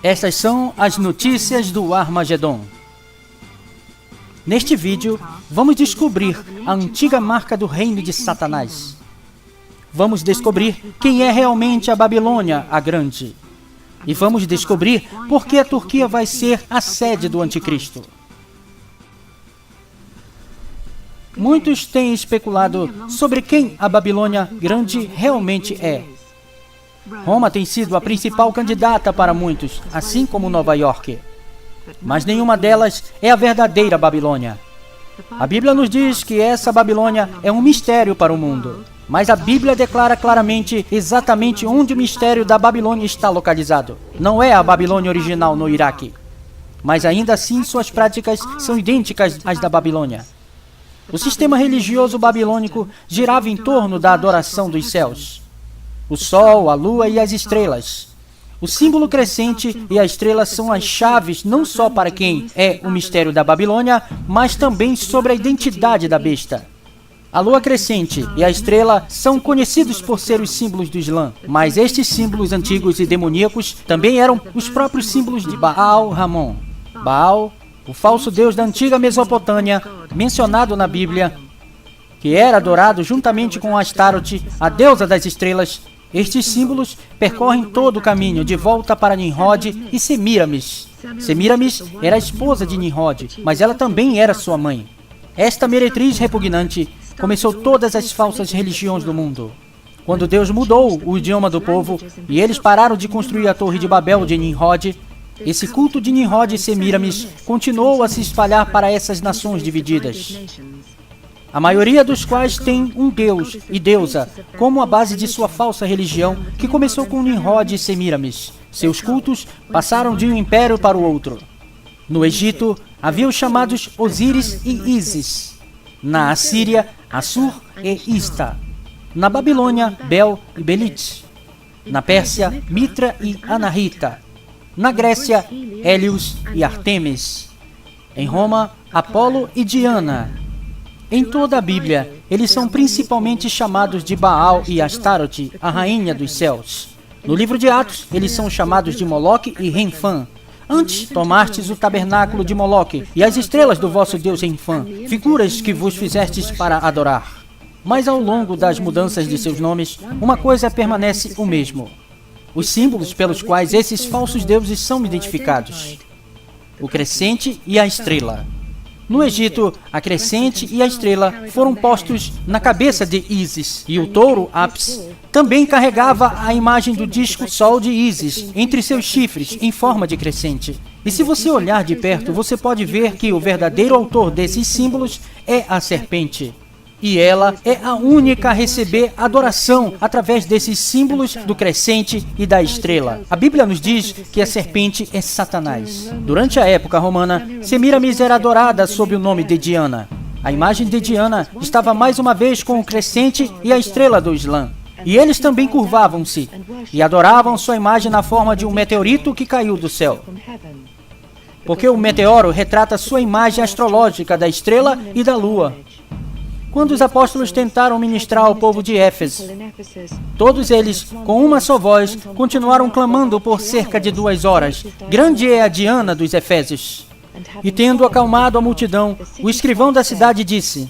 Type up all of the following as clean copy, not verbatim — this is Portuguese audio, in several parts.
Estas são as notícias do Armagedon. Neste vídeo, vamos descobrir a antiga marca do reino de Satanás. Vamos descobrir quem é realmente a Babilônia, a Grande. E vamos descobrir por que a Turquia vai ser a sede do Anticristo. Muitos têm especulado sobre quem a Babilônia Grande realmente é. Roma tem sido a principal candidata para muitos, assim como Nova York. Mas nenhuma delas é a verdadeira Babilônia. A Bíblia nos diz que essa Babilônia é um mistério para o mundo. Mas a Bíblia declara claramente exatamente onde o mistério da Babilônia está localizado. Não é a Babilônia original no Iraque. Mas ainda assim suas práticas são idênticas às da Babilônia. O sistema religioso babilônico girava em torno da adoração dos céus. O sol, a lua e as estrelas. O símbolo crescente e a estrela são as chaves não só para quem é o mistério da Babilônia, mas também sobre a identidade da besta. A lua crescente e a estrela são conhecidos por ser os símbolos do Islã, mas estes símbolos antigos e demoníacos também eram os próprios símbolos de Baal Ramon. Baal, o falso deus da antiga Mesopotâmia, mencionado na Bíblia, que era adorado juntamente com Astarote, a deusa das estrelas. Estes símbolos percorrem todo o caminho de volta para Nimrod e Semiramis. Semiramis era a esposa de Nimrod, mas ela também era sua mãe. Esta meretriz repugnante começou todas as falsas religiões do mundo. Quando Deus mudou o idioma do povo e eles pararam de construir a Torre de Babel de Nimrod, esse culto de Nimrod e Semiramis continuou a se espalhar para essas nações divididas. A maioria dos quais tem um deus e deusa como a base de sua falsa religião, que começou com Nimrod e Semiramis. Seus cultos passaram de um império para o outro. No Egito, havia os chamados Osíris e Ísis. Na Assíria, Assur e Ista. Na Babilônia, Bel e Belit. Na Pérsia, Mitra e Anahita. Na Grécia, Hélios e Artemis. Em Roma, Apolo e Diana. Em toda a Bíblia, eles são principalmente chamados de Baal e Astarote, a rainha dos céus. No livro de Atos, eles são chamados de Moloque e Renfã. Antes, tomastes o tabernáculo de Moloque e as estrelas do vosso deus Renfã, figuras que vos fizestes para adorar. Mas ao longo das mudanças de seus nomes, uma coisa permanece o mesmo: os símbolos pelos quais esses falsos deuses são identificados. O crescente e a estrela. No Egito, a crescente e a estrela foram postos na cabeça de Ísis, e o touro, Apis, também carregava a imagem do disco Sol de Ísis entre seus chifres, em forma de crescente. E se você olhar de perto, você pode ver que o verdadeiro autor desses símbolos é a serpente. E ela é a única a receber adoração através desses símbolos do crescente e da estrela. A Bíblia nos diz que a serpente é Satanás. Durante a época romana, Semiramis era adorada sob o nome de Diana. A imagem de Diana estava mais uma vez com o crescente e a estrela do Islã. E eles também curvavam-se e adoravam sua imagem na forma de um meteorito que caiu do céu. Porque o meteoro retrata sua imagem astrológica da estrela e da lua. Quando os apóstolos tentaram ministrar ao povo de Éfeso, todos eles, com uma só voz, continuaram clamando por cerca de 2 horas: "Grande é a Diana dos Efésios." E tendo acalmado a multidão, o escrivão da cidade disse: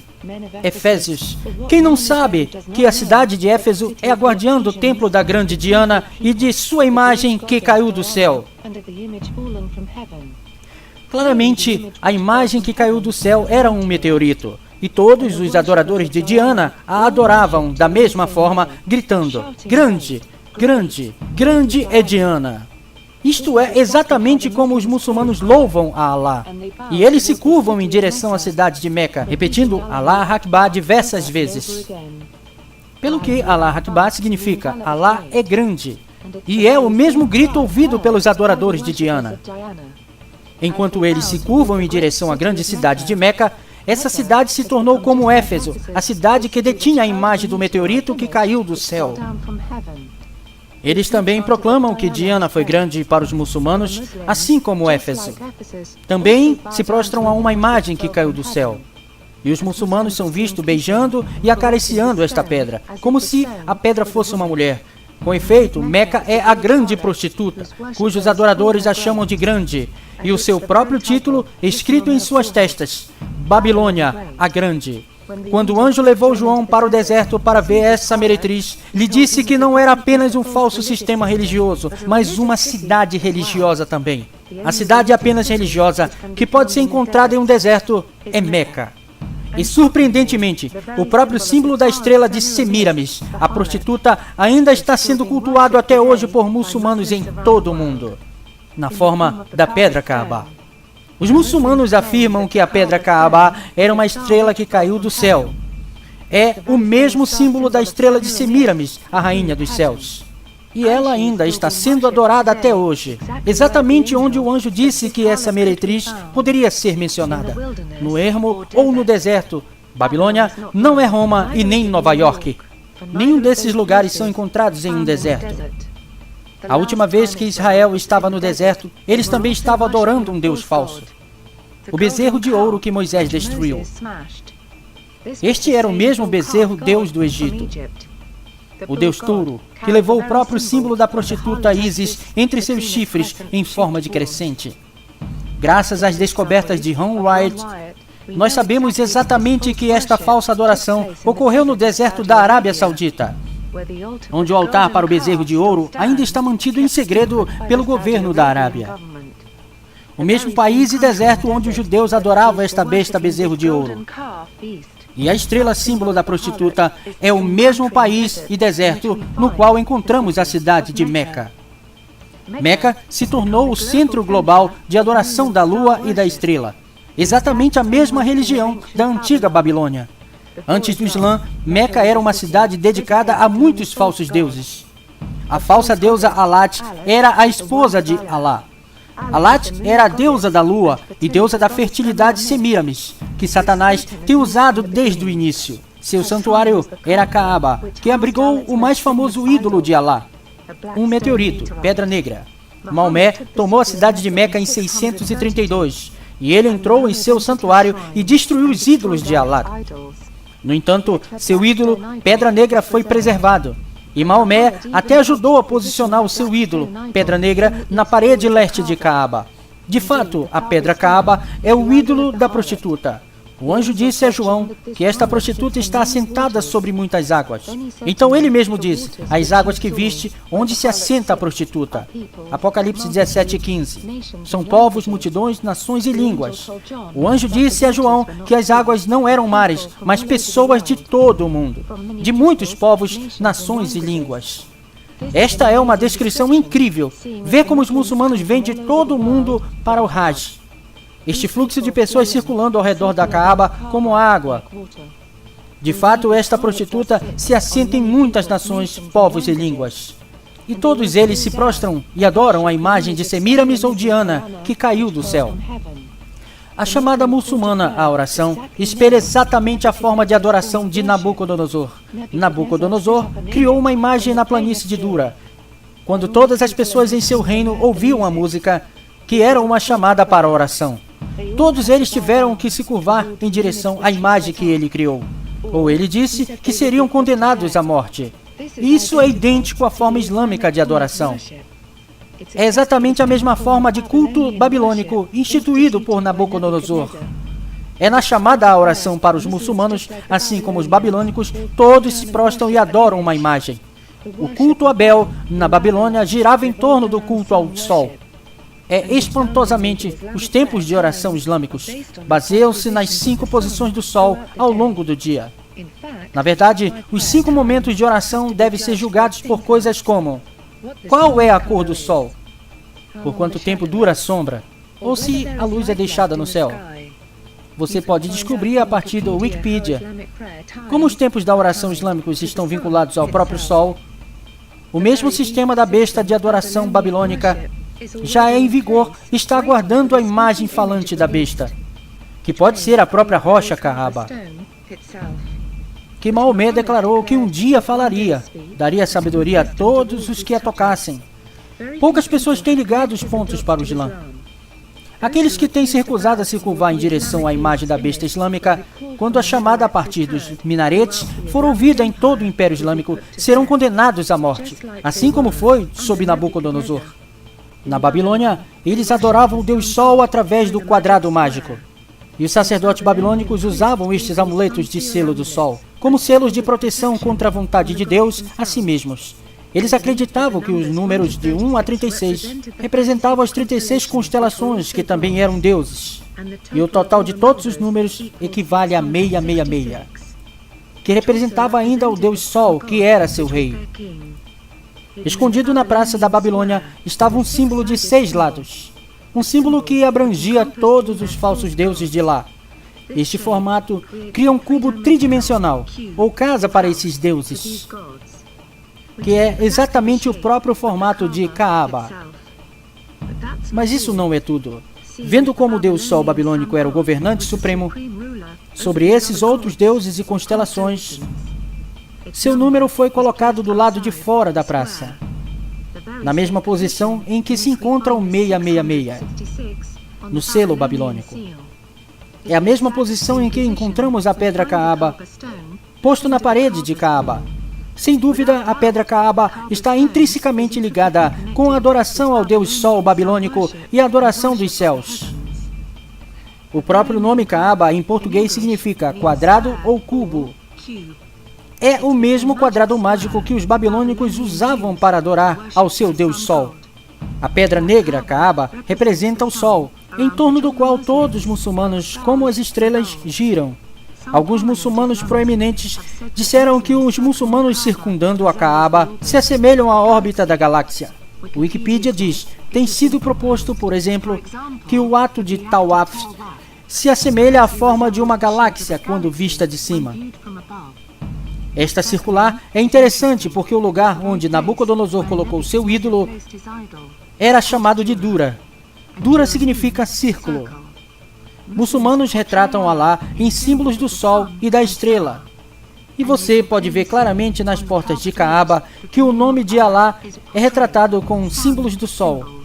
"Efésios, quem não sabe que a cidade de Éfeso é a guardiã do templo da grande Diana e de sua imagem que caiu do céu?" Claramente, a imagem que caiu do céu era um meteorito. E todos os adoradores de Diana a adoravam da mesma forma, gritando: "Grande, grande, grande é Diana." Isto é exatamente como os muçulmanos louvam a Alá. E eles se curvam em direção à cidade de Meca, repetindo Alá Akbar diversas vezes. Pelo que Alá Akbar significa Alá é grande. E é o mesmo grito ouvido pelos adoradores de Diana. Enquanto eles se curvam em direção à grande cidade de Meca, essa cidade se tornou como Éfeso, a cidade que detinha a imagem do meteorito que caiu do céu. Eles também proclamam que Diana foi grande para os muçulmanos, assim como Éfeso. Também se prostram a uma imagem que caiu do céu. E os muçulmanos são vistos beijando e acariciando esta pedra, como se a pedra fosse uma mulher. Com efeito, Meca é a grande prostituta, cujos adoradores a chamam de grande, e o seu próprio título escrito em suas testas, Babilônia, a Grande. Quando o anjo levou João para o deserto para ver essa meretriz, lhe disse que não era apenas um falso sistema religioso, mas uma cidade religiosa também. A cidade apenas religiosa que pode ser encontrada em um deserto é Meca. E, surpreendentemente, o próprio símbolo da estrela de Semíramis, a prostituta, ainda está sendo cultuado até hoje por muçulmanos em todo o mundo, na forma da Pedra Kaaba. Os muçulmanos afirmam que a Pedra Kaaba era uma estrela que caiu do céu. É o mesmo símbolo da estrela de Semíramis, a rainha dos céus. E ela ainda está sendo adorada até hoje, exatamente onde o anjo disse que essa meretriz poderia ser mencionada, no ermo ou no deserto. Babilônia não é Roma e nem Nova York. Nenhum desses lugares são encontrados em um deserto. A última vez que Israel estava no deserto, eles também estavam adorando um Deus falso, o bezerro de ouro que Moisés destruiu. Este era o mesmo bezerro Deus do Egito, o Deus touro, que levou o próprio símbolo da prostituta Ísis entre seus chifres em forma de crescente. Graças às descobertas de Ron Wright, nós sabemos exatamente que esta falsa adoração ocorreu no deserto da Arábia Saudita, onde o altar para o bezerro de ouro ainda está mantido em segredo pelo governo da Arábia. O mesmo país e deserto onde os judeus adoravam esta besta bezerro de ouro. E a estrela símbolo da prostituta é o mesmo país e deserto no qual encontramos a cidade de Meca. Meca se tornou o centro global de adoração da lua e da estrela, exatamente a mesma religião da antiga Babilônia. Antes do Islã, Meca era uma cidade dedicada a muitos falsos deuses. A falsa deusa Alat era a esposa de Alá. Alat era a deusa da lua e deusa da fertilidade Semíramis, que Satanás tem usado desde o início. Seu santuário era a Kaaba, que abrigou o mais famoso ídolo de Alá, um meteorito, Pedra Negra. Maomé tomou a cidade de Meca em 632, e ele entrou em seu santuário e destruiu os ídolos de Alá. No entanto, seu ídolo, Pedra Negra, foi preservado. E Maomé até ajudou a posicionar o seu ídolo, Pedra Negra, na parede leste de Kaaba. De fato, a Pedra Kaaba é o ídolo da prostituta. O anjo disse a João que esta prostituta está assentada sobre muitas águas. Então ele mesmo diz, as águas que viste, onde se assenta a prostituta. Apocalipse 17:15. São povos, multidões, nações e línguas. O anjo disse a João que as águas não eram mares, mas pessoas de todo o mundo, de muitos povos, nações e línguas. Esta é uma descrição incrível. Vê como os muçulmanos vêm de todo o mundo para o Hajj. Este fluxo de pessoas circulando ao redor da Kaaba como água. De fato, esta prostituta se assenta em muitas nações, povos e línguas. E todos eles se prostram e adoram a imagem de Semíramis ou Diana, que caiu do céu. A chamada muçulmana à oração espelha exatamente a forma de adoração de Nabucodonosor. Nabucodonosor criou uma imagem na planície de Dura, quando todas as pessoas em seu reino ouviam a música, que era uma chamada para a oração. Todos eles tiveram que se curvar em direção à imagem que ele criou. Ou ele disse que seriam condenados à morte. Isso é idêntico à forma islâmica de adoração. É exatamente a mesma forma de culto babilônico instituído por Nabucodonosor. É na chamada à oração para os muçulmanos, assim como os babilônicos, todos se prostram e adoram uma imagem. O culto a Bel, na Babilônia, girava em torno do culto ao sol. Espantosamente, os tempos de oração islâmicos baseiam-se nas 5 posições do sol ao longo do dia. Na verdade, os 5 momentos de oração devem ser julgados por coisas como: qual é a cor do sol? Por quanto tempo dura a sombra? Ou se a luz é deixada no céu? Você pode descobrir a partir do Wikipedia. Como os tempos da oração islâmicos estão vinculados ao próprio sol, o mesmo sistema da besta de adoração babilônica já é em vigor, está aguardando a imagem falante da besta, que pode ser a própria rocha Kaaba, que Maomé declarou que um dia falaria, daria sabedoria a todos os que a tocassem. Poucas pessoas têm ligado os pontos para o Islã. Aqueles que têm se recusado a se curvar em direção à imagem da besta islâmica, quando a chamada a partir dos minaretes for ouvida em todo o Império Islâmico, serão condenados à morte, assim como foi sob Nabucodonosor. Na Babilônia, eles adoravam o Deus Sol através do quadrado mágico. E os sacerdotes babilônicos usavam estes amuletos de selo do Sol, como selos de proteção contra a vontade de Deus a si mesmos. Eles acreditavam que os números de 1 a 36 representavam as 36 constelações que também eram deuses. E o total de todos os números equivale a 666, que representava ainda o Deus Sol, que era seu rei. Escondido na praça da Babilônia estava um símbolo de 6 lados, um símbolo que abrangia todos os falsos deuses de lá. Este formato cria um cubo tridimensional, ou casa para esses deuses, que é exatamente o próprio formato de Kaaba. Mas isso não é tudo. Vendo como o Deus Sol babilônico era o governante supremo sobre esses outros deuses e constelações, seu número foi colocado do lado de fora da praça, na mesma posição em que se encontra o 666, no selo babilônico. É a mesma posição em que encontramos a pedra Kaaba, posto na parede de Kaaba. Sem dúvida, a pedra Kaaba está intrinsecamente ligada com a adoração ao Deus Sol babilônico e a adoração dos céus. O próprio nome Kaaba, em português, significa quadrado ou cubo. É o mesmo quadrado mágico que os babilônicos usavam para adorar ao seu Deus Sol. A pedra negra, Kaaba, representa o Sol, em torno do qual todos os muçulmanos, como as estrelas, giram. Alguns muçulmanos proeminentes disseram que os muçulmanos circundando a Kaaba se assemelham à órbita da galáxia. O Wikipedia diz: tem sido proposto, por exemplo, que o ato de Tawaf se assemelha à forma de uma galáxia quando vista de cima. Esta circular é interessante porque o lugar onde Nabucodonosor colocou seu ídolo era chamado de Dura. Dura significa círculo. Muçulmanos retratam Alá em símbolos do sol e da estrela. E você pode ver claramente nas portas de Kaaba que o nome de Alá é retratado com símbolos do sol.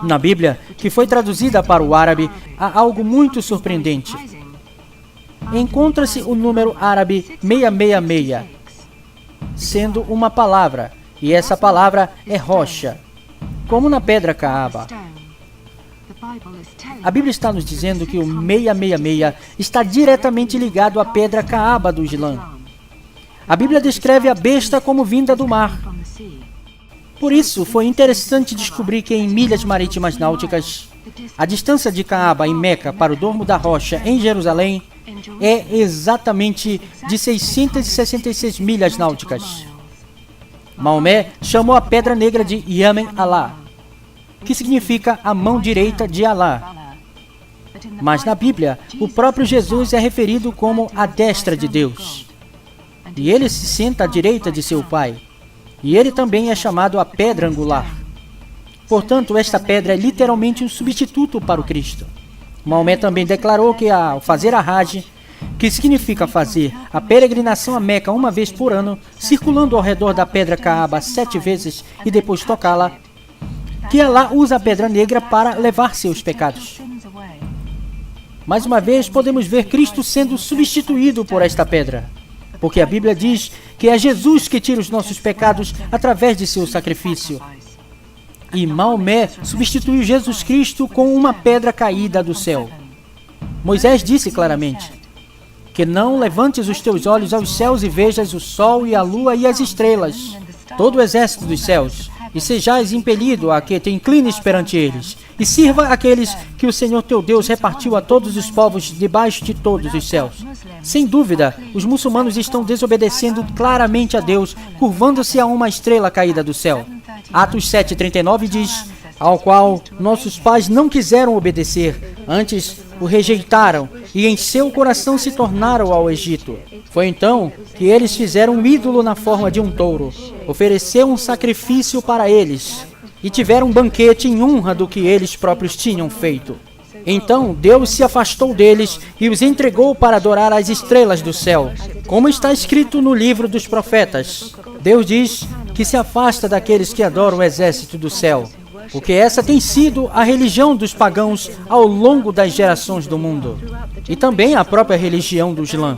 Na Bíblia, que foi traduzida para o árabe, há algo muito surpreendente. Encontra-se o número árabe 666, sendo uma palavra, e essa palavra é rocha, como na pedra Kaaba. A Bíblia está nos dizendo que o 666 está diretamente ligado à pedra Kaaba do Islã. A Bíblia descreve a besta como vinda do mar. Por isso, foi interessante descobrir que em milhas marítimas náuticas, a distância de Kaaba em Meca para o Domo da Rocha em Jerusalém é exatamente de 666 milhas náuticas. Maomé chamou a pedra negra de Yamen Allah, que significa a mão direita de Alá. Mas na Bíblia, o próprio Jesus é referido como a destra de Deus. E ele se senta à direita de seu Pai. E ele também é chamado a pedra angular. Portanto, esta pedra é literalmente um substituto para o Cristo. Maomé também declarou que ao fazer a Hajj, que significa fazer a peregrinação a Meca uma vez por ano, circulando ao redor da pedra Kaaba 7 vezes e depois tocá-la, que Alá usa a pedra negra para levar seus pecados. Mais uma vez, podemos ver Cristo sendo substituído por esta pedra, porque a Bíblia diz que é Jesus que tira os nossos pecados através de seu sacrifício. E Maomé substituiu Jesus Cristo com uma pedra caída do céu. Moisés disse claramente que não levantes os teus olhos aos céus e vejas o sol e a lua e as estrelas, todo o exército dos céus, e sejais impelido a que te inclines perante eles, e sirva aqueles que o Senhor teu Deus repartiu a todos os povos debaixo de todos os céus. Sem dúvida, os muçulmanos estão desobedecendo claramente a Deus, curvando-se a uma estrela caída do céu. Atos 7:39 diz: ao qual nossos pais não quiseram obedecer, antes o rejeitaram, e em seu coração se tornaram ao Egito. Foi então que eles fizeram um ídolo na forma de um touro, ofereceram um sacrifício para eles, e tiveram um banquete em honra do que eles próprios tinham feito. Então Deus se afastou deles e os entregou para adorar as estrelas do céu. Como está escrito no livro dos profetas, Deus diz que se afasta daqueles que adoram o exército do céu. porque essa tem sido a religião dos pagãos ao longo das gerações do mundo, e também a própria religião do Islã.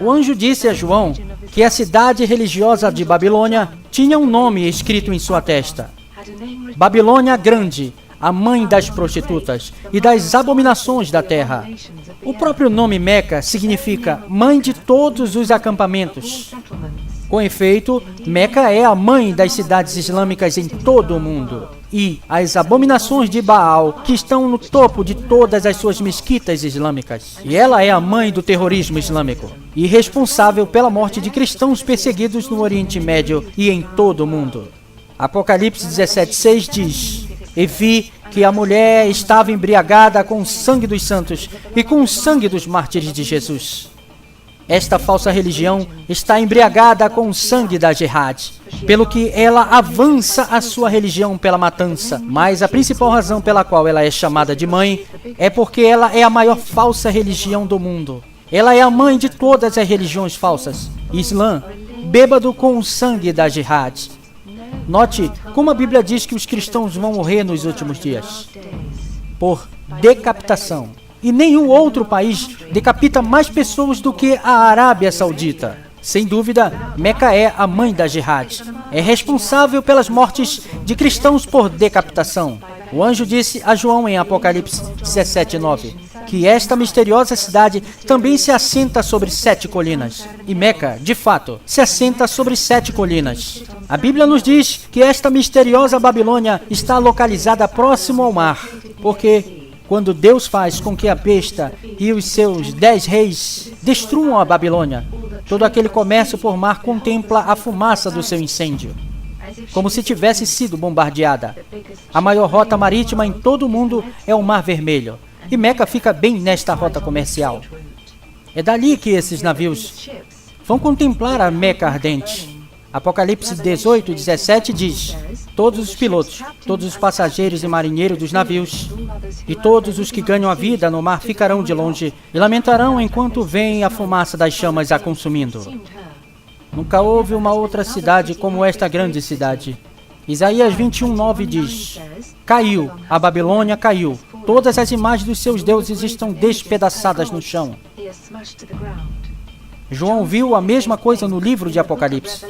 O anjo disse a João que a cidade religiosa de Babilônia tinha um nome escrito em sua testa: Babilônia Grande, a mãe das prostitutas e das abominações da terra. O próprio nome Meca significa mãe de todos os acampamentos. Com efeito, Meca é a mãe das cidades islâmicas em todo o mundo. E as abominações de Baal, que estão no topo de todas as suas mesquitas islâmicas. E ela é a mãe do terrorismo islâmico, e responsável pela morte de cristãos perseguidos no Oriente Médio e em todo o mundo. Apocalipse 17:6 diz: E vi que a mulher estava embriagada com o sangue dos santos e com o sangue dos mártires de Jesus. Esta falsa religião está embriagada com o sangue da Jihad, pelo que ela avança a sua religião pela matança. Mas a principal razão pela qual ela é chamada de mãe é porque ela é a maior falsa religião do mundo. Ela é a mãe de todas as religiões falsas. Islã, bêbado com o sangue da Jihad. Note como a Bíblia diz que os cristãos vão morrer nos últimos dias. Por decapitação. E nenhum outro país decapita mais pessoas do que a Arábia Saudita. Sem dúvida, Meca é a mãe da Jihad. É responsável pelas mortes de cristãos por decapitação. O anjo disse a João em Apocalipse 17:9 que esta misteriosa cidade também se assenta sobre 7 colinas. E Meca, de fato, se assenta sobre 7 colinas. A Bíblia nos diz que esta misteriosa Babilônia está localizada próximo ao mar, porque quando Deus faz com que a besta e os seus 10 reis destruam a Babilônia, todo aquele comércio por mar contempla a fumaça do seu incêndio, como se tivesse sido bombardeada. A maior rota marítima em todo o mundo é o Mar Vermelho, e Meca fica bem nesta rota comercial. É dali que esses navios vão contemplar a Meca ardente. Apocalipse 18:17 diz: Todos os pilotos, todos os passageiros e marinheiros dos navios e todos os que ganham a vida no mar ficarão de longe e lamentarão enquanto veem a fumaça das chamas a consumindo. Nunca houve uma outra cidade como esta grande cidade. Isaías 21:9 diz: Caiu, a Babilônia caiu. Todas as imagens dos seus deuses estão despedaçadas no chão. João viu a mesma coisa no livro de Apocalipse.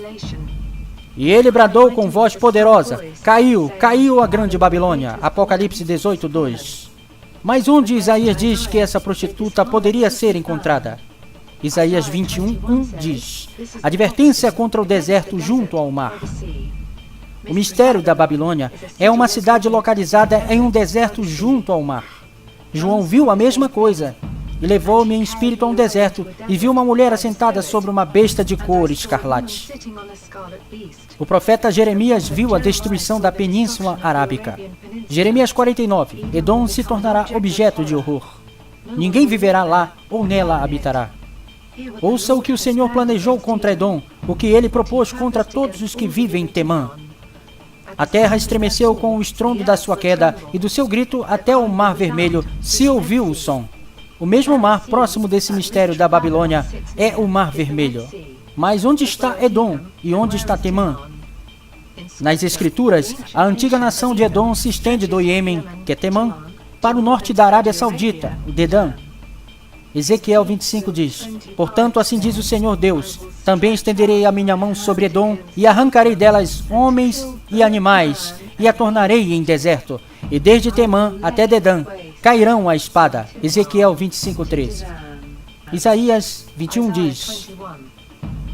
E ele bradou com voz poderosa: Caiu, caiu a grande Babilônia. Apocalipse 18:2. Mas onde Isaías diz que essa prostituta poderia ser encontrada? Isaías 21:1 diz: Advertência contra o deserto junto ao mar. O mistério da Babilônia é uma cidade localizada em um deserto junto ao mar. João viu a mesma coisa e levou-me em espírito a um deserto e viu uma mulher assentada sobre uma besta de cor escarlate. O profeta Jeremias viu a destruição da Península Arábica. Jeremias 49. Edom se tornará objeto de horror. Ninguém viverá lá ou nela habitará. Ouça o que o Senhor planejou contra Edom, o que ele propôs contra todos os que vivem em Temã. A terra estremeceu com o estrondo da sua queda e do seu grito até o Mar Vermelho se ouviu o som. O mesmo mar próximo desse mistério da Babilônia é o Mar Vermelho. Mas onde está Edom e onde está Temã? Nas Escrituras, a antiga nação de Edom se estende do Iêmen, que é Temã, para o norte da Arábia Saudita, o Dedã. Ezequiel 25 diz: Portanto, assim diz o Senhor Deus, também estenderei a minha mão sobre Edom e arrancarei delas homens e animais e a tornarei em deserto, e desde Temã até Dedã cairão a espada. Ezequiel 25:13. Isaías 21 diz: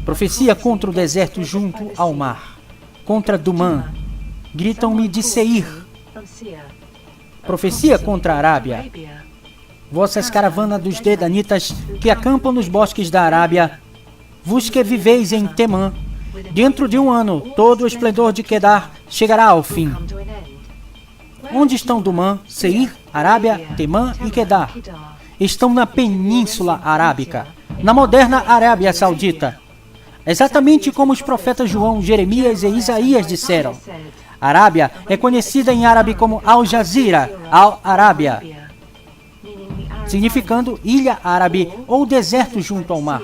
Profecia contra o deserto junto ao mar, contra Dumã, gritam-me de Seir. Profecia contra a Arábia. Vossas caravanas dos dedanitas que acampam nos bosques da Arábia, vos que viveis em Temã, dentro de um ano todo o esplendor de Quedar chegará ao fim. Onde estão Dumã, Seir, Arábia, Temã e Quedar? Estão na Península Arábica, na moderna Arábia Saudita. Exatamente como os profetas João, Jeremias e Isaías disseram. A Arábia é conhecida em árabe como Al-Jazira, Al-Arábia, significando ilha árabe ou deserto junto ao mar.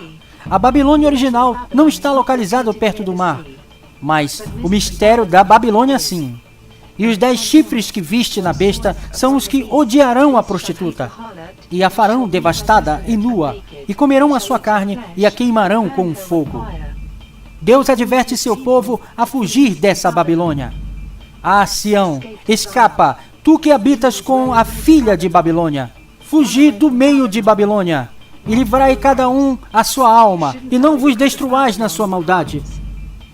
A Babilônia original não está localizada perto do mar, mas o mistério da Babilônia sim. E os 10 chifres que viste na besta são os que odiarão a prostituta, e a farão devastada e nua, e comerão a sua carne, e a queimarão com fogo. Deus adverte seu povo a fugir dessa Babilônia. Ah, Sião, escapa, tu que habitas com a filha de Babilônia. Fugi do meio de Babilônia, e livrai cada um a sua alma, e não vos destruais na sua maldade.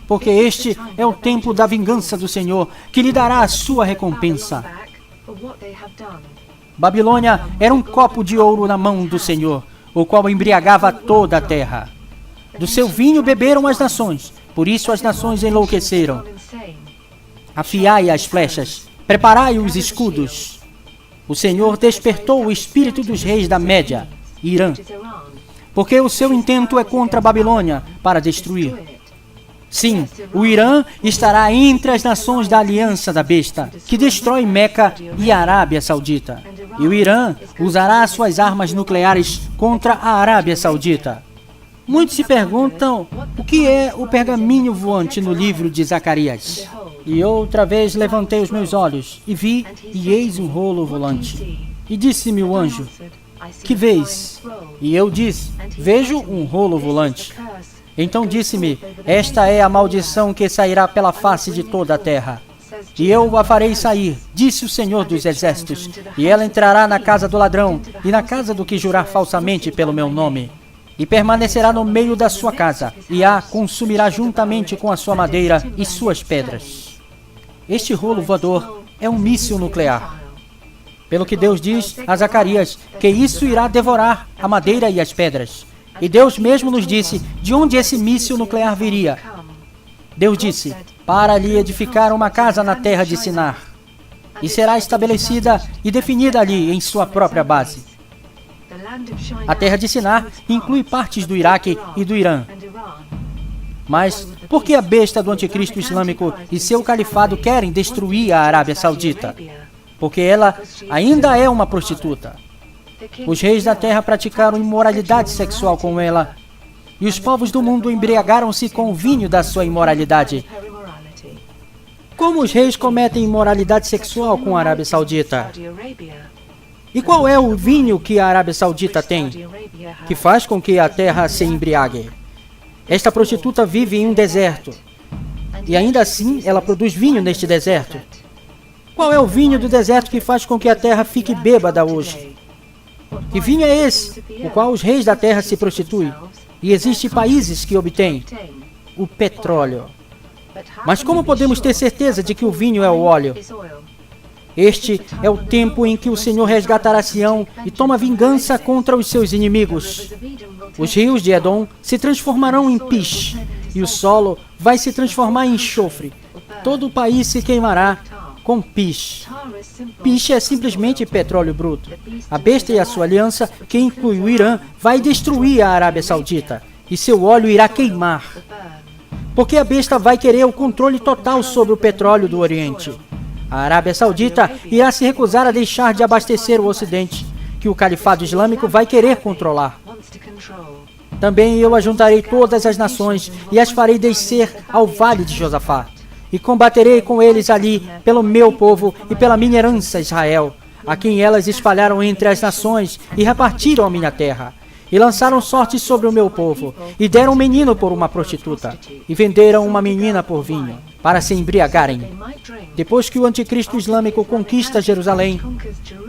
Porque este é o tempo da vingança do Senhor, que lhe dará a sua recompensa. Babilônia era um copo de ouro na mão do Senhor, o qual embriagava toda a terra. Do seu vinho beberam as nações, por isso as nações enlouqueceram. Afiai as flechas, preparai os escudos. O Senhor despertou o espírito dos reis da Média, Irã, porque o seu intento é contra a Babilônia, para destruir. Sim, o Irã estará entre as nações da aliança da besta, que destrói Meca e a Arábia Saudita. E o Irã usará suas armas nucleares contra a Arábia Saudita. Muitos se perguntam o que é o pergaminho voante no livro de Zacarias. E outra vez levantei os meus olhos e vi, e eis um rolo volante. E disse-me o anjo: que vês? E eu disse: vejo um rolo volante. Então disse-me: esta é a maldição que sairá pela face de toda a terra. E eu a farei sair, disse o Senhor dos Exércitos, e ela entrará na casa do ladrão e na casa do que jurar falsamente pelo meu nome. E permanecerá no meio da sua casa, e a consumirá juntamente com a sua madeira e suas pedras. Este rolo voador é um míssil nuclear. Pelo que Deus diz a Zacarias, que isso irá devorar a madeira e as pedras. E Deus mesmo nos disse de onde esse míssil nuclear viria. Deus disse: para lhe edificar uma casa na terra de Sinar, e será estabelecida e definida ali em sua própria base. A terra de Sinar inclui partes do Iraque e do Irã. Mas por que a besta do anticristo islâmico e seu califado querem destruir a Arábia Saudita? Porque ela ainda é uma prostituta. Os reis da terra praticaram imoralidade sexual com ela, e os povos do mundo embriagaram-se com o vinho da sua imoralidade. Como os reis cometem imoralidade sexual com a Arábia Saudita? E qual é o vinho que a Arábia Saudita tem, que faz com que a terra se embriague? Esta prostituta vive em um deserto, e ainda assim ela produz vinho neste deserto. Qual é o vinho do deserto que faz com que a terra fique bêbada hoje? Que vinho é esse, o qual os reis da terra se prostituem? E existem países que obtêm o petróleo. Mas como podemos ter certeza de que o vinho é o óleo? Este é o tempo em que o Senhor resgatará Sião e toma vingança contra os seus inimigos. Os rios de Edom se transformarão em piche, e o solo vai se transformar em enxofre. Todo o país se queimará com piche. Piche é simplesmente petróleo bruto. A besta e a sua aliança, que inclui o Irã, vai destruir a Arábia Saudita, e seu óleo irá queimar. Porque a besta vai querer o controle total sobre o petróleo do Oriente. A Arábia Saudita irá se recusar a deixar de abastecer o Ocidente, que o califado islâmico vai querer controlar. Também eu ajuntarei todas as nações e as farei descer ao vale de Josafá. E combaterei com eles ali pelo meu povo e pela minha herança Israel, a quem elas espalharam entre as nações e repartiram a minha terra. E lançaram sorte sobre o meu povo, e deram um menino por uma prostituta, e venderam uma menina por vinho, para se embriagarem. Depois que o anticristo islâmico conquista Jerusalém,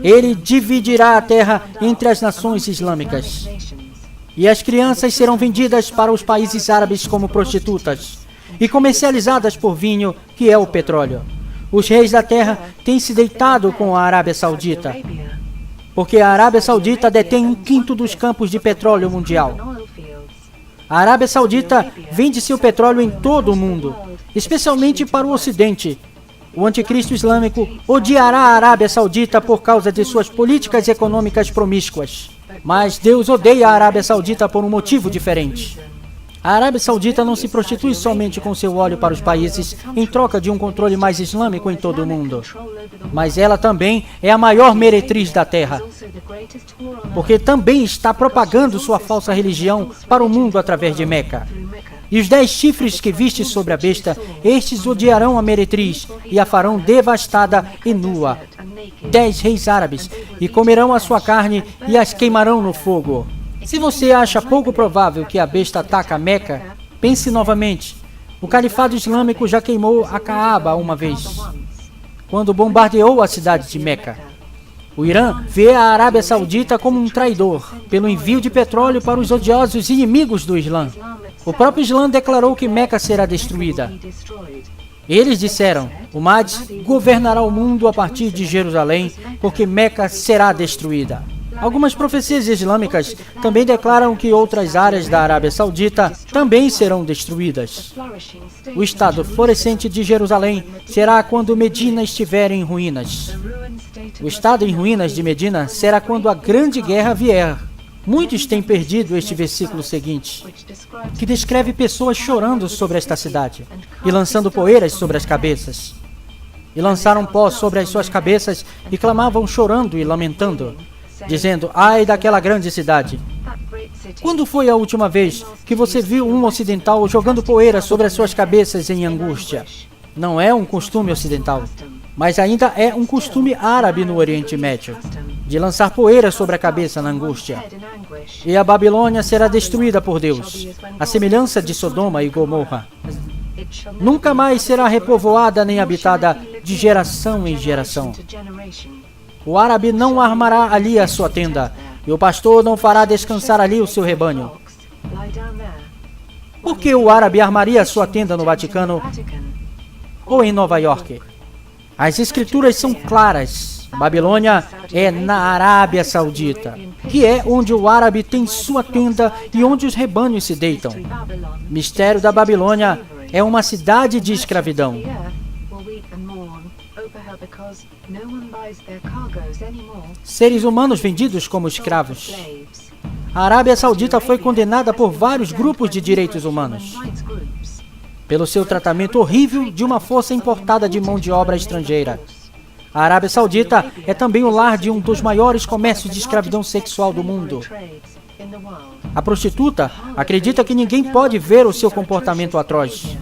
ele dividirá a terra entre as nações islâmicas. E as crianças serão vendidas para os países árabes como prostitutas, e comercializadas por vinho, que é o petróleo. Os reis da terra têm se deitado com a Arábia Saudita, porque a Arábia Saudita detém 1/5 dos campos de petróleo mundial. A Arábia Saudita vende seu petróleo em todo o mundo, especialmente para o Ocidente. O anticristo islâmico odiará a Arábia Saudita por causa de suas políticas econômicas promíscuas. Mas Deus odeia a Arábia Saudita por um motivo diferente. A Arábia Saudita não se prostitui somente com seu óleo para os países em troca de um controle mais islâmico em todo o mundo, mas ela também é a maior meretriz da terra, porque também está propagando sua falsa religião para o mundo através de Meca. E os 10 chifres que viste sobre a besta, estes odiarão a meretriz e a farão devastada e nua. 10 reis árabes, e comerão a sua carne e as queimarão no fogo. Se você acha pouco provável que a besta ataque a Meca, pense novamente. O califado islâmico já queimou a Caaba uma vez, quando bombardeou a cidade de Meca. O Irã vê a Arábia Saudita como um traidor, pelo envio de petróleo para os odiosos inimigos do Islã. O próprio Islã declarou que Meca será destruída. Eles disseram, o Mahdi governará o mundo a partir de Jerusalém, porque Meca será destruída. Algumas profecias islâmicas também declaram que outras áreas da Arábia Saudita também serão destruídas. O estado florescente de Jerusalém será quando Medina estiver em ruínas. O estado em ruínas de Medina será quando a grande guerra vier. Muitos têm perdido este versículo seguinte, que descreve pessoas chorando sobre esta cidade e lançando poeiras sobre as cabeças. E lançaram pó sobre as suas cabeças e clamavam chorando e lamentando, dizendo, ai daquela grande cidade. Quando foi a última vez que você viu um ocidental jogando poeira sobre as suas cabeças em angústia? Não é um costume ocidental, mas ainda é um costume árabe no Oriente Médio, de lançar poeira sobre a cabeça na angústia. E a Babilônia será destruída por Deus, a semelhança de Sodoma e Gomorra. Nunca mais será repovoada nem habitada de geração em geração. O árabe não armará ali a sua tenda, e o pastor não fará descansar ali o seu rebanho. Por que o árabe armaria a sua tenda no Vaticano ou em Nova York? As escrituras são claras. Babilônia é na Arábia Saudita, que é onde o árabe tem sua tenda e onde os rebanhos se deitam. Mistério da Babilônia é uma cidade de escravidão. Seres humanos vendidos como escravos. A Arábia Saudita foi condenada por vários grupos de direitos humanos pelo seu tratamento horrível de uma força importada de mão de obra estrangeira. A Arábia Saudita é também o lar de um dos maiores comércios de escravidão sexual do mundo. A prostituta acredita que ninguém pode ver o seu comportamento atroz.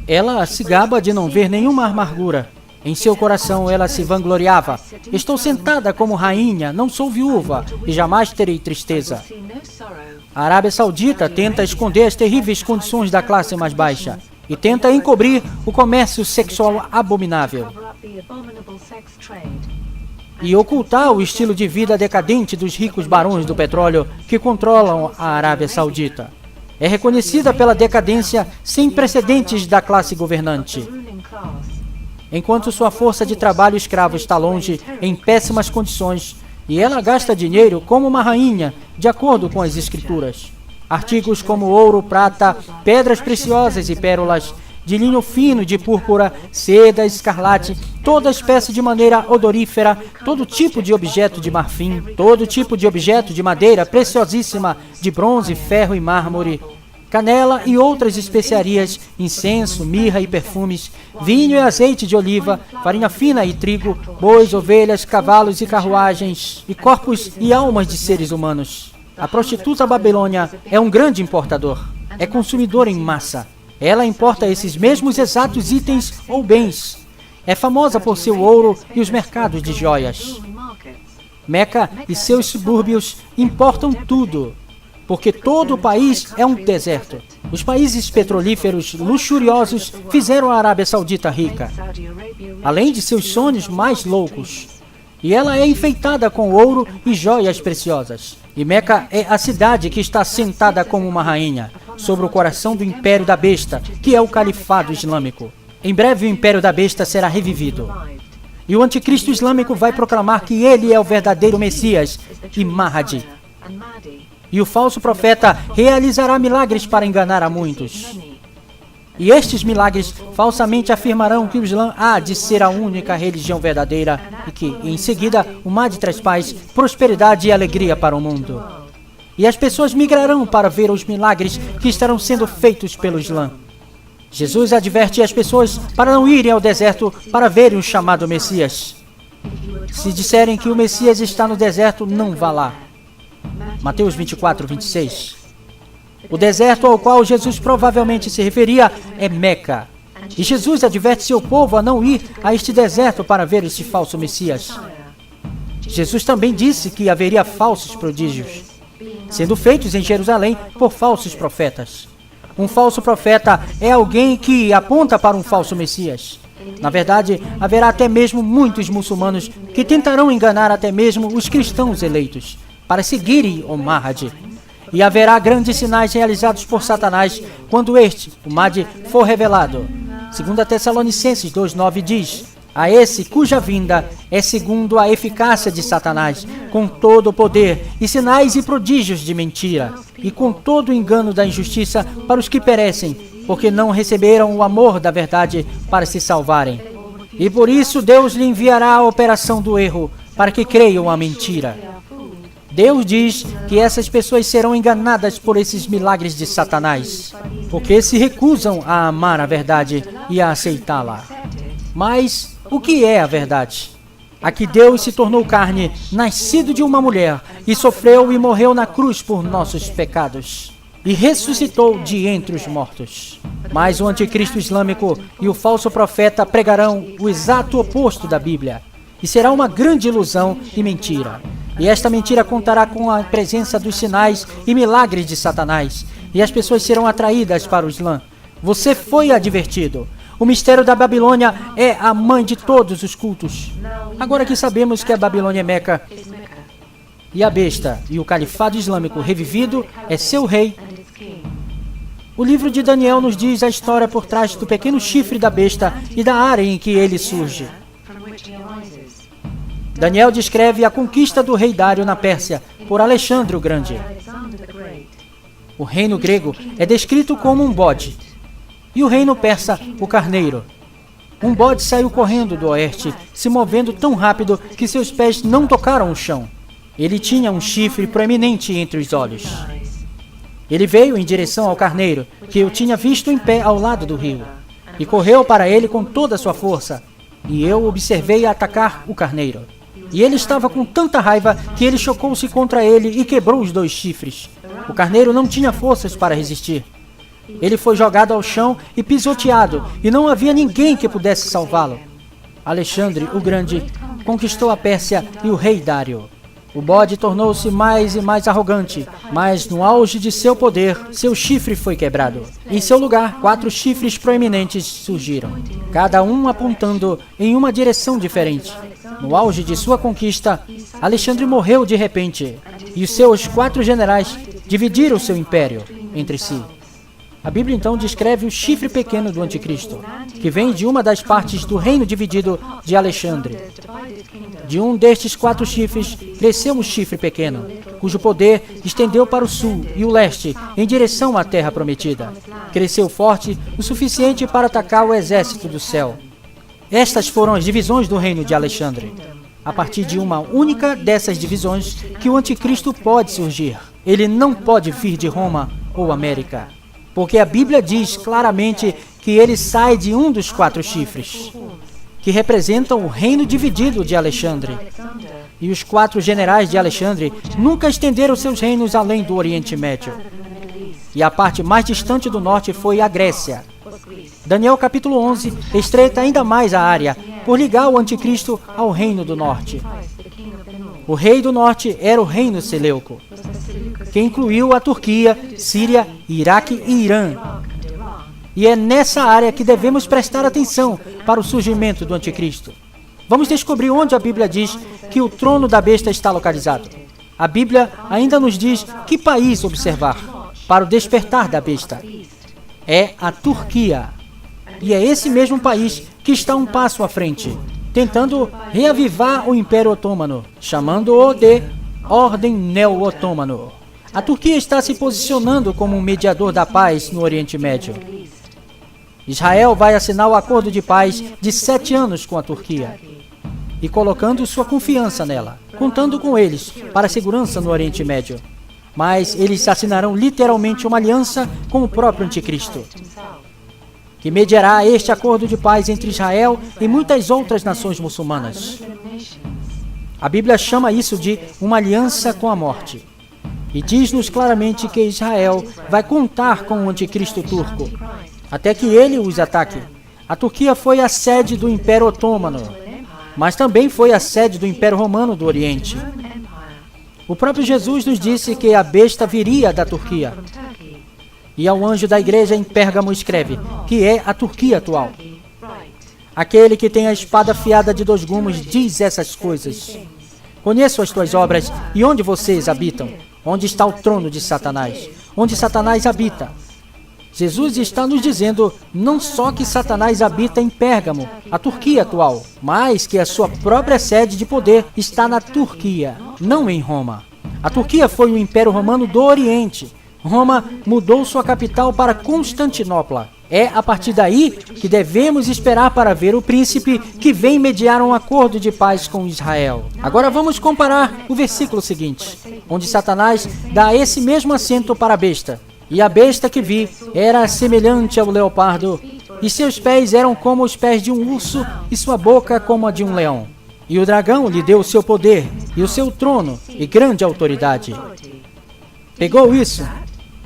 Ela se gaba de não ver nenhuma amargura. Em seu coração ela se vangloriava. Estou sentada como rainha, não sou viúva e jamais terei tristeza. A Arábia Saudita tenta esconder as terríveis condições da classe mais baixa e tenta encobrir o comércio sexual abominável e ocultar o estilo de vida decadente dos ricos barões do petróleo que controlam a Arábia Saudita. É reconhecida pela decadência sem precedentes da classe governante, enquanto sua força de trabalho escravo está longe, em péssimas condições, e ela gasta dinheiro como uma rainha, de acordo com as escrituras. Artigos como ouro, prata, pedras preciosas e pérolas, de linho fino, de púrpura, seda, escarlate, toda espécie de madeira odorífera, todo tipo de objeto de marfim, todo tipo de objeto de madeira preciosíssima, de bronze, ferro e mármore, canela e outras especiarias, incenso, mirra e perfumes, vinho e azeite de oliva, farinha fina e trigo, bois, ovelhas, cavalos e carruagens, e corpos e almas de seres humanos. A prostituta Babilônia é um grande importador, é consumidora em massa. Ela importa esses mesmos exatos itens ou bens. É famosa por seu ouro e os mercados de joias. Meca e seus subúrbios importam tudo, porque todo o país é um deserto. Os países petrolíferos luxuriosos fizeram a Arábia Saudita rica, além de seus sonhos mais loucos. E ela é enfeitada com ouro e joias preciosas. E Meca é a cidade que está sentada como uma rainha, sobre o coração do Império da Besta, que é o Califado Islâmico. Em breve o Império da Besta será revivido. E o anticristo islâmico vai proclamar que ele é o verdadeiro Messias e Mahdi. E o falso profeta realizará milagres para enganar a muitos. E estes milagres falsamente afirmarão que o Islã há de ser a única religião verdadeira e que, em seguida, o Mahdi traz paz, prosperidade e alegria para o mundo. E as pessoas migrarão para ver os milagres que estarão sendo feitos pelo Islã. Jesus adverte as pessoas para não irem ao deserto para verem o chamado Messias. Se disserem que o Messias está no deserto, não vá lá. Mateus 24, 26. O deserto ao qual Jesus provavelmente se referia é Meca. E Jesus adverte seu povo a não ir a este deserto para ver este falso Messias. Jesus também disse que haveria falsos prodígios, sendo feitos em Jerusalém por falsos profetas. Um falso profeta é alguém que aponta para um falso Messias. Na verdade, haverá até mesmo muitos muçulmanos que tentarão enganar até mesmo os cristãos eleitos para seguirem o Mahdi. E haverá grandes sinais realizados por Satanás quando este, o Mahdi, for revelado. 2 Tessalonicenses 2,9 diz: a esse cuja vinda é segundo a eficácia de Satanás, com todo o poder e sinais e prodígios de mentira, e com todo o engano da injustiça para os que perecem, porque não receberam o amor da verdade para se salvarem. E por isso Deus lhe enviará a operação do erro, para que creiam a mentira. Deus diz que essas pessoas serão enganadas por esses milagres de Satanás, porque se recusam a amar a verdade e a aceitá-la. Mas o que é a verdade? A que Deus se tornou carne, nascido de uma mulher, e sofreu e morreu na cruz por nossos pecados, e ressuscitou de entre os mortos. Mas o anticristo islâmico e o falso profeta pregarão o exato oposto da Bíblia, e será uma grande ilusão e mentira. E esta mentira contará com a presença dos sinais e milagres de Satanás, e as pessoas serão atraídas para o Islã. Você foi advertido. O mistério da Babilônia é a mãe de todos os cultos. Agora que sabemos que a Babilônia é Meca, e a besta e o califado islâmico revivido é seu rei, o livro de Daniel nos diz a história por trás do pequeno chifre da besta e da área em que ele surge. Daniel descreve a conquista do rei Dário na Pérsia por Alexandre o Grande. O reino grego é descrito como um bode, e o reino persa, o carneiro. Um bode saiu correndo do oeste, se movendo tão rápido que seus pés não tocaram o chão. Ele tinha um chifre proeminente entre os olhos. Ele veio em direção ao carneiro, que eu tinha visto em pé ao lado do rio, e correu para ele com toda a sua força, e eu observei atacar o carneiro. E ele estava com tanta raiva que ele chocou-se contra ele e quebrou os 2 chifres. O carneiro não tinha forças para resistir. Ele foi jogado ao chão e pisoteado, e não havia ninguém que pudesse salvá-lo. Alexandre o Grande conquistou a Pérsia e o rei Dário. O bode tornou-se mais e mais arrogante, mas no auge de seu poder, seu chifre foi quebrado. Em seu lugar, 4 chifres proeminentes surgiram, cada um apontando em uma direção diferente. No auge de sua conquista, Alexandre morreu de repente, e os seus 4 generais dividiram seu império entre si. A Bíblia então descreve o chifre pequeno do anticristo, que vem de uma das partes do reino dividido de Alexandre. De um destes 4 chifres, cresceu um chifre pequeno, cujo poder estendeu para o sul e o leste, em direção à terra prometida. Cresceu forte o suficiente para atacar o exército do céu. Estas foram as divisões do reino de Alexandre. A partir de uma única dessas divisões que o anticristo pode surgir. Ele não pode vir de Roma ou América, porque a Bíblia diz claramente que ele sai de um dos 4 chifres, que representam o reino dividido de Alexandre. E os 4 generais de Alexandre nunca estenderam seus reinos além do Oriente Médio. E a parte mais distante do norte foi a Grécia. Daniel capítulo 11 estreita ainda mais a área, por ligar o anticristo ao reino do norte. O rei do norte era o reino Seleuco, que incluiu a Turquia, Síria, Iraque e Irã. E é nessa área que devemos prestar atenção para o surgimento do anticristo. Vamos descobrir onde a Bíblia diz que o trono da besta está localizado. A Bíblia ainda nos diz que país observar para o despertar da besta. É a Turquia. E é esse mesmo país que está um passo à frente, tentando reavivar o Império Otomano, chamando-o de Ordem Neo-Otomano. A Turquia está se posicionando como um mediador da paz no Oriente Médio. Israel vai assinar o acordo de paz de 7 anos com a Turquia, e colocando sua confiança nela, contando com eles para a segurança no Oriente Médio. Mas eles assinarão literalmente uma aliança com o próprio anticristo, que mediará este acordo de paz entre Israel e muitas outras nações muçulmanas. A Bíblia chama isso de uma aliança com a morte. E diz-nos claramente que Israel vai contar com o anticristo turco, até que ele os ataque. A Turquia foi a sede do Império Otomano, mas também foi a sede do Império Romano do Oriente. O próprio Jesus nos disse que a besta viria da Turquia. E ao anjo da igreja em Pérgamo escreve, que é a Turquia atual. Aquele que tem a espada afiada de 2 gumes diz essas coisas. Conheço as tuas obras e onde vocês habitam. Onde está o trono de Satanás? Onde Satanás habita? Jesus está nos dizendo não só que Satanás habita em Pérgamo, a Turquia atual, mas que a sua própria sede de poder está na Turquia, não em Roma. A Turquia foi o Império Romano do Oriente. Roma mudou sua capital para Constantinopla. É a partir daí que devemos esperar para ver o príncipe que vem mediar um acordo de paz com Israel. Agora vamos comparar o versículo seguinte, onde Satanás dá esse mesmo assento para a besta. E a besta que vi era semelhante ao leopardo, e seus pés eram como os pés de um urso, e sua boca como a de um leão. E o dragão lhe deu o seu poder, e o seu trono, e grande autoridade. Pegou isso?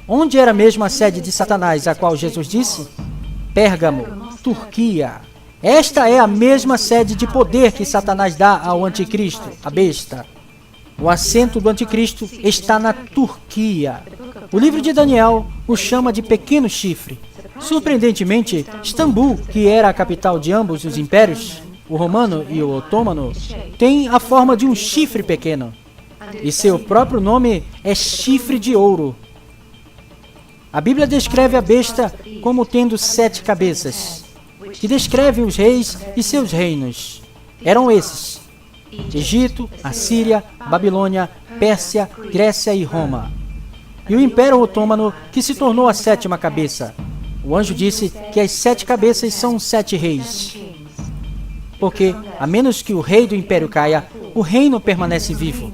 Onde era mesmo a sede de Satanás, a qual Jesus disse? Pérgamo, Turquia. Esta é a mesma sede de poder que Satanás dá ao anticristo, a besta. O assento do anticristo está na Turquia. O livro de Daniel o chama de pequeno chifre. Surpreendentemente, Istambul, que era a capital de ambos os impérios, o romano e o otomano, tem a forma de um chifre pequeno. E seu próprio nome é chifre de ouro. A Bíblia descreve a besta como tendo 7 cabeças, que descreve os reis e seus reinos. Eram esses: Egito, Assíria, Babilônia, Pérsia, Grécia e Roma. E o Império Otomano, que se tornou a 7ª cabeça. O anjo disse que as 7 cabeças são 7 reis. Porque, a menos que o rei do império caia, o reino permanece vivo.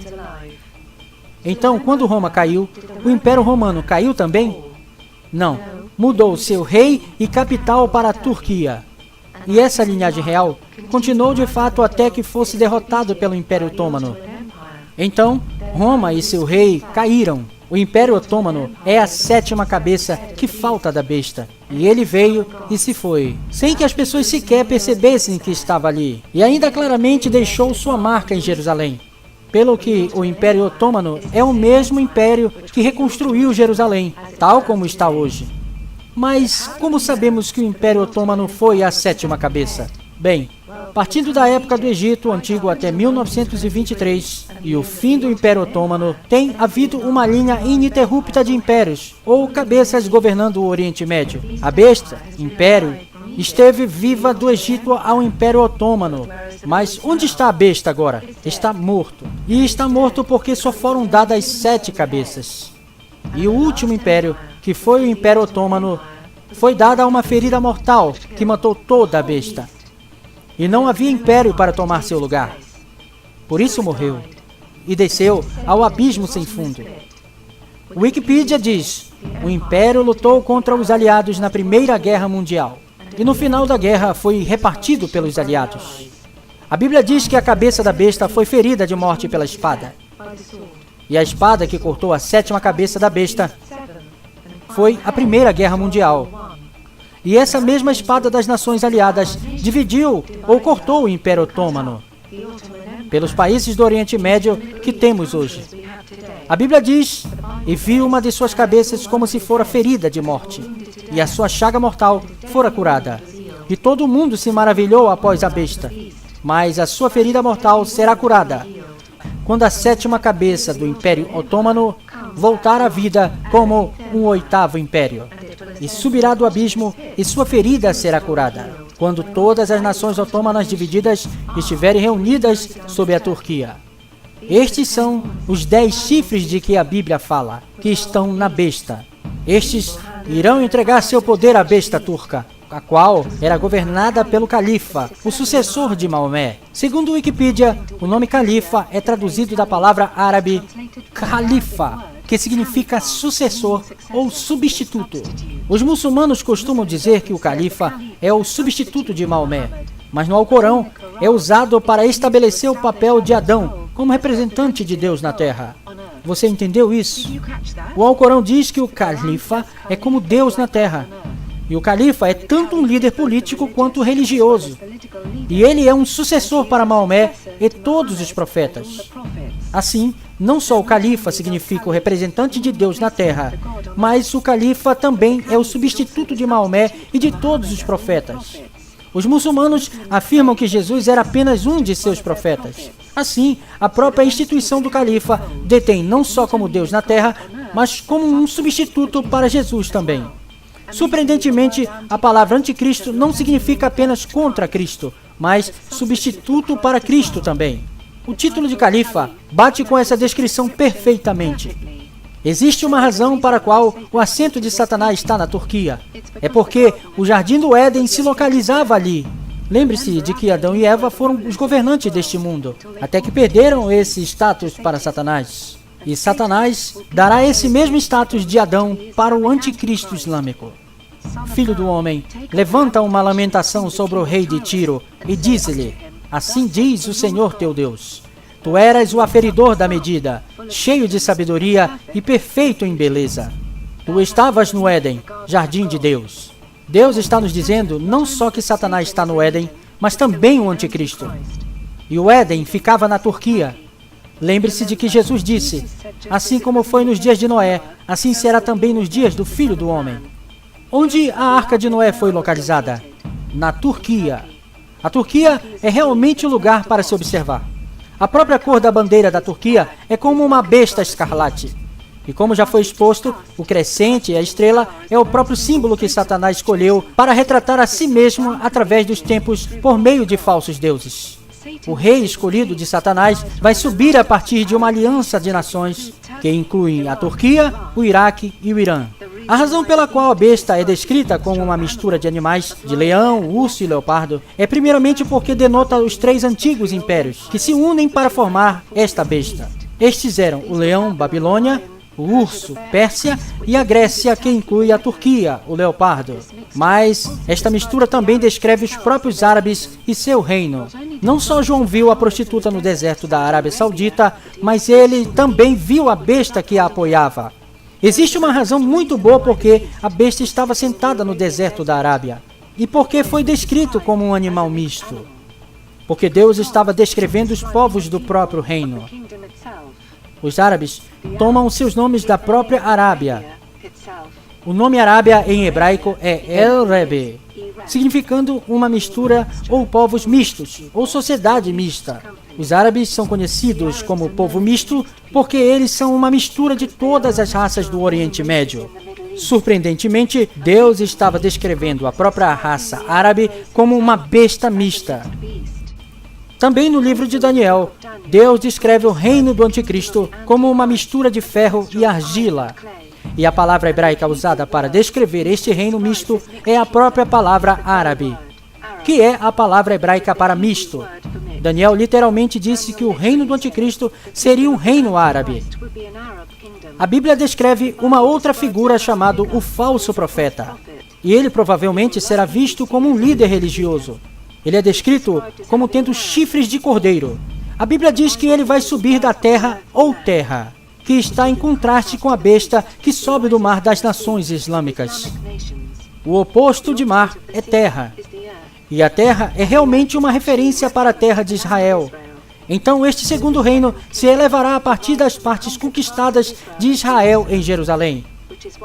Então, quando Roma caiu, o Império Romano caiu também? Não, mudou seu rei e capital para a Turquia. E essa linhagem real continuou de fato até que fosse derrotado pelo Império Otomano. Então, Roma e seu rei caíram. O Império Otomano é a 7ª cabeça que falta da besta. E ele veio e se foi, sem que as pessoas sequer percebessem que estava ali. E ainda claramente deixou sua marca em Jerusalém. Pelo que o Império Otomano é o mesmo império que reconstruiu Jerusalém, tal como está hoje. Mas como sabemos que o Império Otomano foi a 7ª cabeça? Bem, partindo da época do Egito Antigo até 1923 e o fim do Império Otomano, tem havido uma linha ininterrupta de impérios, ou cabeças governando o Oriente Médio. A besta, império, esteve viva do Egito ao Império Otomano. Mas onde está a besta agora? Está morto. E está morto porque só foram dadas 7 cabeças. E o último império, que foi o Império Otomano, foi dada uma ferida mortal que matou toda a besta. E não havia império para tomar seu lugar. Por isso morreu. E desceu ao abismo sem fundo. O Wikipedia diz: o império lutou contra os aliados na Primeira Guerra Mundial. E no final da guerra foi repartido pelos aliados. A Bíblia diz que a cabeça da besta foi ferida de morte pela espada. E a espada que cortou a 7ª cabeça da besta foi a Primeira Guerra Mundial. E essa mesma espada das nações aliadas dividiu ou cortou o Império Otomano pelos países do Oriente Médio que temos hoje. A Bíblia diz: e viu uma de suas cabeças como se fora ferida de morte, e a sua chaga mortal fora curada. E todo mundo se maravilhou após a besta, mas a sua ferida mortal será curada quando a 7ª cabeça do Império Otomano voltar à vida como um 8º império, e subirá do abismo, e sua ferida será curada quando todas as nações otomanas divididas estiverem reunidas sob a Turquia. Estes são os 10 chifres de que a Bíblia fala, que estão na besta. Estes irão entregar seu poder à besta turca, a qual era governada pelo califa, o sucessor de Maomé. Segundo o Wikipedia, o nome califa é traduzido da palavra árabe khalifa, que significa sucessor ou substituto. Os muçulmanos costumam dizer que o califa é o substituto de Maomé, mas no Alcorão é usado para estabelecer o papel de Adão como representante de Deus na Terra. Você entendeu isso? O Alcorão diz que o califa é como Deus na terra. E o califa é tanto um líder político quanto religioso. E ele é um sucessor para Maomé e todos os profetas. Assim, não só o califa significa o representante de Deus na terra, mas o califa também é o substituto de Maomé e de todos os profetas. Os muçulmanos afirmam que Jesus era apenas um de seus profetas. Assim, a própria instituição do califa detém não só como Deus na terra, mas como um substituto para Jesus também. Surpreendentemente, a palavra anticristo não significa apenas contra Cristo, mas substituto para Cristo também. O título de califa bate com essa descrição perfeitamente. Existe uma razão para a qual o assento de Satanás está na Turquia. É porque o Jardim do Éden se localizava ali. Lembre-se de que Adão e Eva foram os governantes deste mundo, até que perderam esse status para Satanás. E Satanás dará esse mesmo status de Adão para o anticristo islâmico. Filho do homem, levanta uma lamentação sobre o rei de Tiro e diz-lhe: assim diz o Senhor teu Deus. Tu eras o aferidor da medida, cheio de sabedoria e perfeito em beleza. Tu estavas no Éden, jardim de Deus. Deus está nos dizendo não só que Satanás está no Éden, mas também o anticristo. E o Éden ficava na Turquia. Lembre-se de que Jesus disse: assim como foi nos dias de Noé, assim será também nos dias do Filho do Homem. Onde a Arca de Noé foi localizada? Na Turquia. A Turquia é realmente o lugar para se observar. A própria cor da bandeira da Turquia é como uma besta escarlate. E como já foi exposto, o crescente e a estrela é o próprio símbolo que Satanás escolheu para retratar a si mesmo através dos tempos por meio de falsos deuses. O rei escolhido de Satanás vai subir a partir de uma aliança de nações que incluem a Turquia, o Iraque e o Irã. A razão pela qual a besta é descrita como uma mistura de animais, de leão, urso e leopardo, é primeiramente porque denota os 3 antigos impérios que se unem para formar esta besta. Estes eram o leão, Babilônia, o urso, Pérsia, e a Grécia, que inclui a Turquia, o leopardo. Mas esta mistura também descreve os próprios árabes e seu reino. Não só João viu a prostituta no deserto da Arábia Saudita, mas ele também viu a besta que a apoiava. Existe uma razão muito boa porque a besta estava sentada no deserto da Arábia. E porque foi descrito como um animal misto. Porque Deus estava descrevendo os povos do próprio reino. Os árabes tomam seus nomes da própria Arábia. O nome Arábia em hebraico é El-Rebe, significando uma mistura ou povos mistos, ou sociedade mista. Os árabes são conhecidos como povo misto porque eles são uma mistura de todas as raças do Oriente Médio. Surpreendentemente, Deus estava descrevendo a própria raça árabe como uma besta mista. Também no livro de Daniel, Deus descreve o reino do anticristo como uma mistura de ferro e argila. E a palavra hebraica usada para descrever este reino misto é a própria palavra árabe, que é a palavra hebraica para misto. Daniel literalmente disse que o reino do anticristo seria um reino árabe. A Bíblia descreve uma outra figura chamada o falso profeta. E ele provavelmente será visto como um líder religioso. Ele é descrito como tendo chifres de cordeiro. A Bíblia diz que ele vai subir da terra ou terra, que está em contraste com a besta que sobe do mar das nações islâmicas. O oposto de mar é terra. E a terra é realmente uma referência para a terra de Israel. Então este segundo reino se elevará a partir das partes conquistadas de Israel em Jerusalém.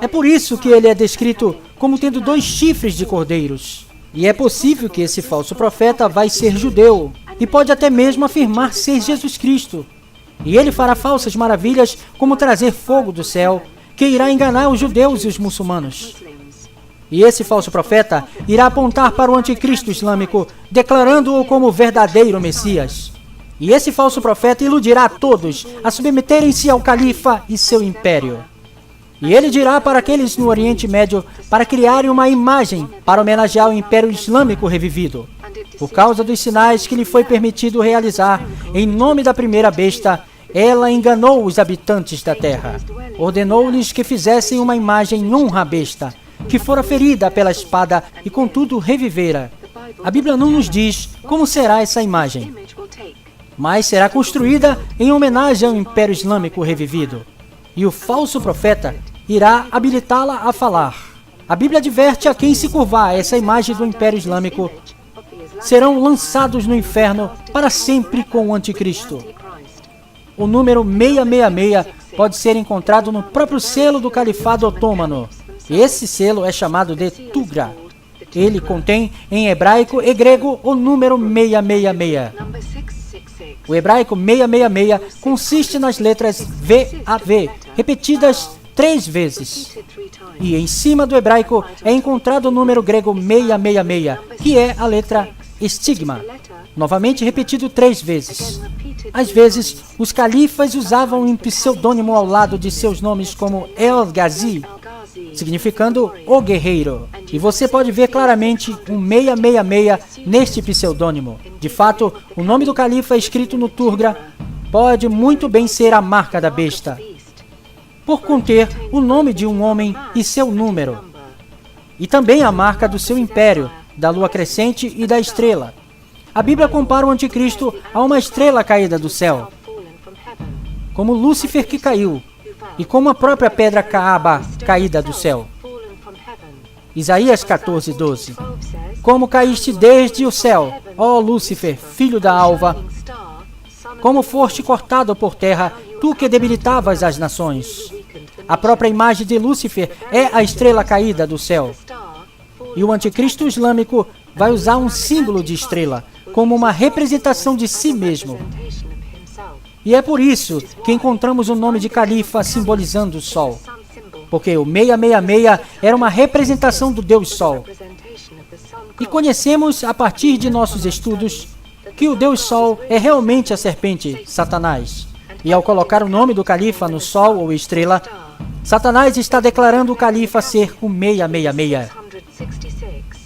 É por isso que ele é descrito como tendo 2 chifres de cordeiros. E é possível que esse falso profeta vai ser judeu, e pode até mesmo afirmar ser Jesus Cristo. E ele fará falsas maravilhas, como trazer fogo do céu, que irá enganar os judeus e os muçulmanos. E esse falso profeta irá apontar para o anticristo islâmico, declarando-o como verdadeiro Messias. E esse falso profeta iludirá a todos a submeterem-se ao califa e seu império. E ele dirá para aqueles no Oriente Médio para criarem uma imagem para homenagear o Império Islâmico revivido. Por causa dos sinais que lhe foi permitido realizar em nome da primeira besta, ela enganou os habitantes da terra. Ordenou-lhes que fizessem uma imagem em honra à besta, que fora ferida pela espada e contudo revivera. A Bíblia não nos diz como será essa imagem. mas será construída em homenagem ao Império Islâmico revivido. E o falso profeta irá habilitá-la a falar. A Bíblia adverte a quem se curvar a essa imagem do Império Islâmico serão lançados no inferno para sempre com o Anticristo. O número 666 pode ser encontrado no próprio selo do Califado Otomano. Esse selo é chamado de Tugra. Ele contém, em hebraico e grego, o número 666. O hebraico 666 consiste nas letras VAV, repetidas 3 vezes. E em cima do hebraico é encontrado o número grego 666, que é a letra estigma, novamente repetido 3 vezes. Às vezes, os califas usavam um pseudônimo ao lado de seus nomes como El-Ghazi, significando o guerreiro. E você pode ver claramente um 666 neste pseudônimo. De fato, o nome do califa escrito no Turgra pode muito bem ser a marca da besta, por conter o nome de um homem e seu número, e também a marca do seu império, da lua crescente e da estrela. A Bíblia compara o anticristo a uma estrela caída do céu, como Lúcifer que caiu, e como a própria pedra Caaba caída do céu. Isaías 14:12. Como caíste desde o céu, ó Lúcifer, filho da alva, como foste cortado por terra, tu que debilitavas as nações. A própria imagem de Lúcifer é a estrela caída do céu. E o anticristo islâmico vai usar um símbolo de estrela, como uma representação de si mesmo. E é por isso que encontramos o nome de califa simbolizando o sol. Porque o 666 era uma representação do Deus Sol. E conhecemos, a partir de nossos estudos, que o Deus Sol é realmente a serpente, Satanás. E ao colocar o nome do califa no sol ou estrela, Satanás está declarando o califa ser o 666.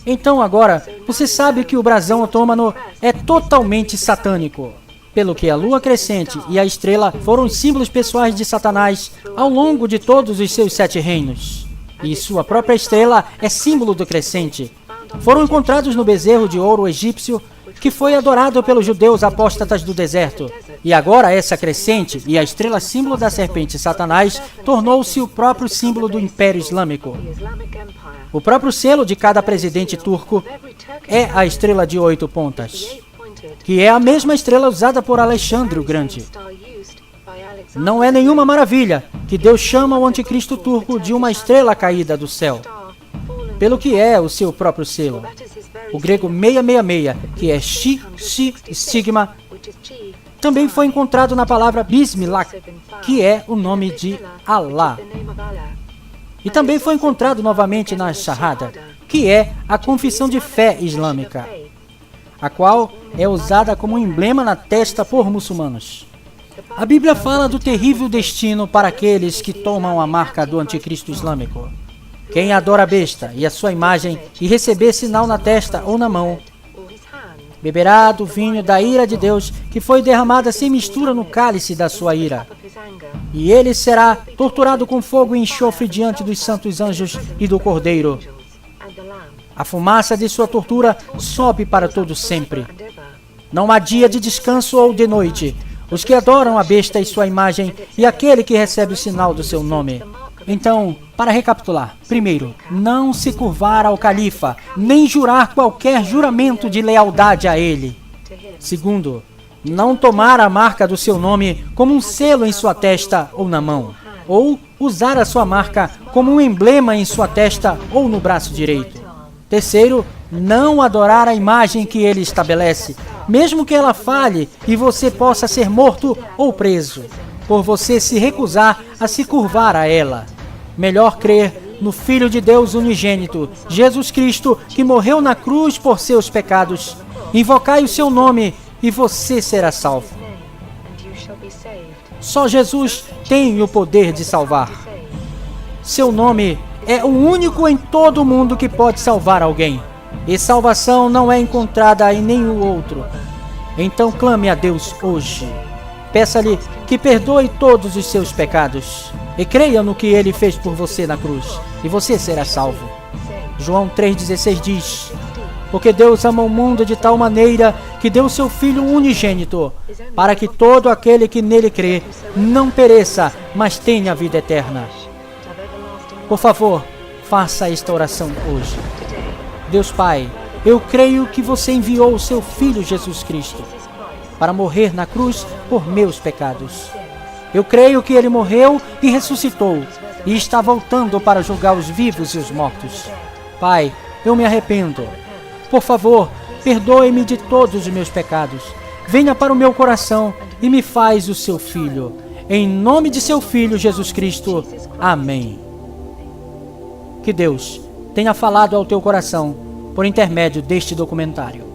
Então agora, você sabe que o brasão otômano é totalmente satânico, pelo que a lua crescente e a estrela foram os símbolos pessoais de Satanás ao longo de todos os seus 7 reinos. E sua própria estrela é símbolo do crescente. Foram encontrados no bezerro de ouro egípcio, que foi adorado pelos judeus apóstatas do deserto. E agora essa crescente e a estrela símbolo da serpente Satanás tornou-se o próprio símbolo do Império Islâmico. O próprio selo de cada presidente turco é a estrela de 8 pontas, que é a mesma estrela usada por Alexandre o Grande. Não é nenhuma maravilha que Deus chama o anticristo turco de uma estrela caída do céu, pelo que é o seu próprio selo. O grego 666, que é Shi, estigma, também foi encontrado na palavra Bismillah, que é o nome de Allah. E também foi encontrado novamente na Shahada, que é a confissão de fé islâmica, a qual é usada como emblema na testa por muçulmanos. A Bíblia fala do terrível destino para aqueles que tomam a marca do anticristo islâmico. Quem adora a besta e a sua imagem e receber sinal na testa ou na mão, beberá do vinho da ira de Deus que foi derramada sem mistura no cálice da sua ira. E ele será torturado com fogo e enxofre diante dos santos anjos e do Cordeiro. A fumaça de sua tortura sobe para todo sempre. Não há dia de descanso ou de noite. Os que adoram a besta e sua imagem e aquele que recebe o sinal do seu nome. Então, para recapitular, primeiro, não se curvar ao califa, nem jurar qualquer juramento de lealdade a ele. Segundo, não tomar a marca do seu nome como um selo em sua testa ou na mão, ou usar a sua marca como um emblema em sua testa ou no braço direito. Terceiro, não adorar a imagem que ele estabelece, mesmo que ela falhe e você possa ser morto ou preso, por você se recusar a se curvar a ela. Melhor crer no Filho de Deus unigênito, Jesus Cristo, que morreu na cruz por seus pecados. Invocai o seu nome e você será salvo. Só Jesus tem o poder de salvar. Seu nome é o único em todo o mundo que pode salvar alguém. E salvação não é encontrada em nenhum outro. Então clame a Deus hoje. Peça-lhe que perdoe todos os seus pecados. E creia no que ele fez por você na cruz. E você será salvo. João 3,16 diz: Porque Deus ama o mundo de tal maneira que deu seu Filho unigênito, para que todo aquele que nele crê não pereça, mas tenha a vida eterna. Por favor, faça esta oração hoje. Deus Pai, eu creio que você enviou o seu Filho Jesus Cristo para morrer na cruz por meus pecados. Eu creio que ele morreu e ressuscitou e está voltando para julgar os vivos e os mortos. Pai, eu me arrependo. Por favor, perdoe-me de todos os meus pecados. Venha para o meu coração e me faz o seu Filho. Em nome de seu Filho, Jesus Cristo. Amém. Que Deus tenha falado ao teu coração por intermédio deste documentário.